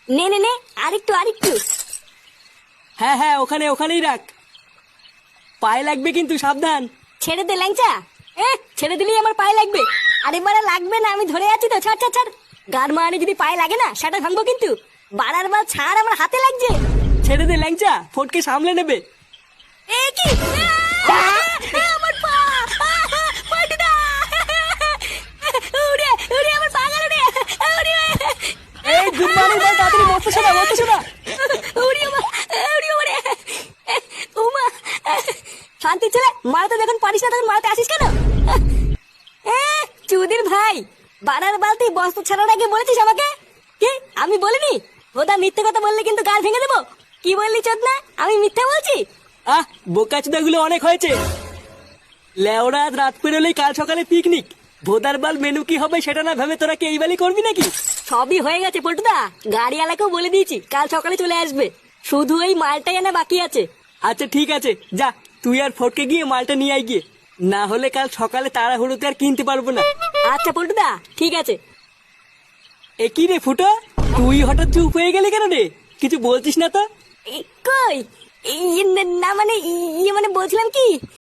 নে নে নে, আরেকটু আরেকটু। হ্যাঁ হ্যাঁ, ওখানেই রাখ। পায়ে লাগবে কিন্তু, সাবধান। ছেড়ে দে ল্যাংচা। ছেড়ে দিলেই আমার পায়ে লাগবে। আরে বাড়া লাগবে না, আমি ধরে আছি তো, ছাড় ছাড় ছাড়। গার মারানি যদি পায়ে লাগে না সেটা ভাঙবো কিন্তু। বাড়ার বার ছাড়, আমার হাতে লাগছে। ছেড়ে দে ল্যাংচা, ফটকে সামলে নেবে। এ কি আমার পা, পাটিদা উড়ে উড়ে আমার পা গেল রে। উড়ে এই গুম্বানি ভাই, তাড়াতাড়ি মরতে শোনা, মরতে শোনা। উড়ে উড়ে উমা। শান্তি ছেলে, মারাতে যখন পারিস না তখন মারাতে আসিস কেন? চুদির ভাই, বাড়ার বালতি বস্তা ছাড়ার আগে বলেছিস আমাকে? কি আমি বলিনি? ওটা মিথ্যে কথা বললে কিন্তু গাল ভেঙে দেবো। কি বললি চোদনা, আমি মিথ্যা বলছি? বোকাচোদাগুলো অনেক হয়েছে। লেওরা রাত পেরোলেই কাল সকালে পিকনিক। ভোদার বাল মেনু কি হবে সেটা না ভেবে তোরা কি এই বালি করবি নাকি? সবই হয়ে গেছে পল্টুদা, গাড়িওয়ালাকেও বলে দিয়েছি কাল সকালে চলে আসবে। শুধু এই মালটাই আনা বাকি আছে। আচ্ছা ঠিক আছে, যা তুই আর ফটকে গিয়ে মালটা নিয়ে আয় গিয়ে। না হলে কাল সকালে তাড়াহুড়োতে আর কিনতে পারবো না। আচ্ছা পল্টুদা, ঠিক আছে। এ কি রে ফুটো, তুই হঠাৎ চুপ হয়ে গেলি কেন রে? কিছু বলছিস না তো? কই, না মানে বলছিলাম কি,